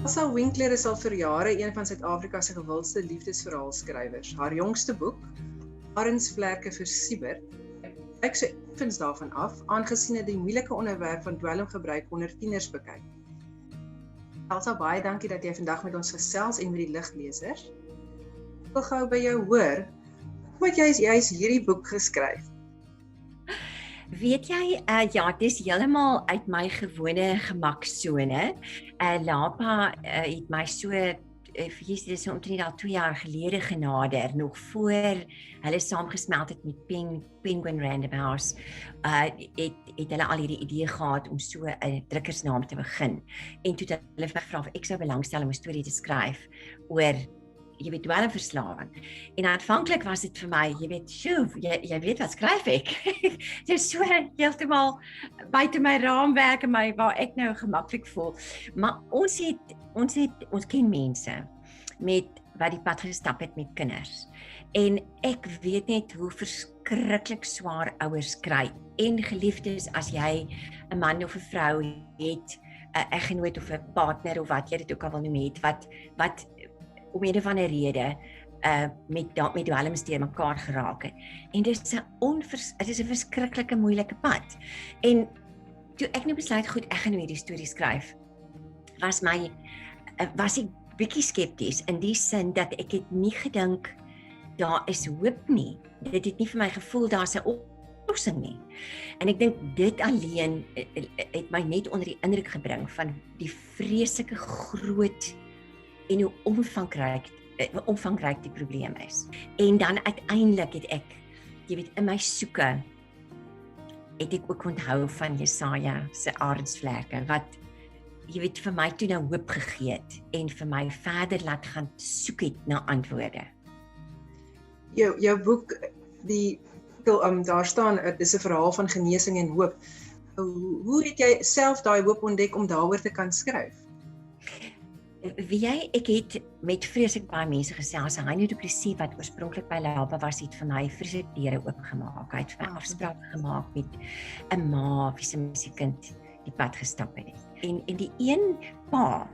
Elsa Winkler is al vir jare een van Suid-Afrika se gewildste liefdesverhaalskrywers. Haar jongste boek, Arendsvlerke vir Siebert, kyk so effens daarvan af, aangesien dit die moeilike onderwerp van dwelmgebruik onder tieners bekyk. Elsa, baie dankie dat jy vandag met ons gesels en met die liglesers. Ek wil gou by jou hoor, hoe het jy hierdie boek geskryf? Weet jy, ja, dit is heeltemal uit my gewone gemaksone. Lapa het my so, dit is omtrent al 2 jaar gelede genader, nog voor hulle saamgesmelt het met Penguin Random House, het hulle al hierdie idee gehad om so 'n drukkersnaam te begin. En toe het hulle gevra of ek sou belangstel om 'n storie te skryf oor dwelmverslawing. En aanvanklik was dit vir my, jy weet wat skryf ek. Dit is so heeltemal buite my raamwerk en waar ek nou gemaklik voel. Maar ons ken mense wat die pad gestap het met kinders. En ek weet net hoe verskriklik swaar ouers kry en geliefdes as jy 'n man of 'n vrou het, 'n eggenoot of 'n partner of wat jy dit ook al wil noem het, wat om een van 'n rede met dwelms teer mekaar geraak het. En dit is 'n verskriklike moeilike pad. En toe ek nou besluit, goed, ek gaan nou hierdie storie skryf, was ek bietjie skepties in die sin dat ek het nie gedink daar is hoop nie. Dit het nie vir my gevoel daar's 'n oplossing nie. En ek dink dit alleen het my net onder die indruk gebring van die vreeslike groot en hoe omvangryk die probleem is. En dan uiteindelik het ek, in my soeke, het ek ook onthou van Jesaja se Arendsvlerke, wat, vir my toe nou hoop gegee het, en vir my verder laat gaan soek het na antwoorde. Jou boek, daar staan, dit is 'n verhaal van genesing en hoop. Hoe het jy self daai hoop ontdek om daaroor te kan skryf? Ek het met vreeslik baie mense gesels. Heino du Plessis, wat oorspronklik by Lapa was, het vir my vreeslik deure oopgemaak. Hy het vir my afsprake gemaak met 'n ma wie se kind die pad gestap het. En die een pa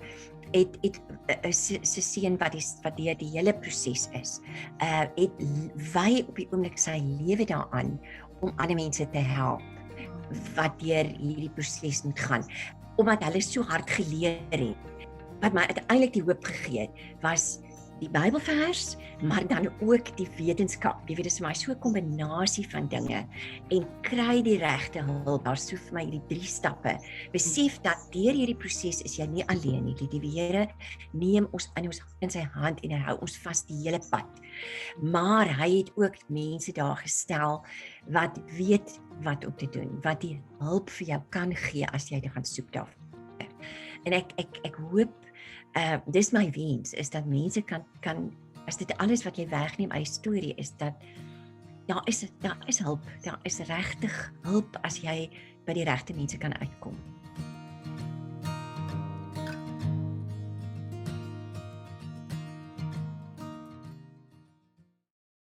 het sy seun wat deur die hele proses is, het wy op die oomblik sy lewe daaraan om ander mense te help wat deur hierdie proses moet gaan, omdat hulle so hard geleer het. Wat my uiteindelik die hoop gegee het, was die Bybelvers, maar dan ook die wetenskap. Dit is vir my so 'n kombinasie van dinge, en kry die regte hulp. Daar so vir my hierdie 3 stappe. Besef dat deur hierdie proses is jy nie alleen nie. Die Here neem ons in sy hand en hy hou ons vas die hele pad. Maar hy het ook mense daar gestel wat weet wat om te doen, wat die hulp vir jou kan gee as jy dit gaan soek daarvoor. En ek hoop, dis my wens, is dat mense kan, as dit alles wat jy wegneem uit die storie is, dat daar is hulp, daar is regtig hulp as jy by die regte mense kan uitkom.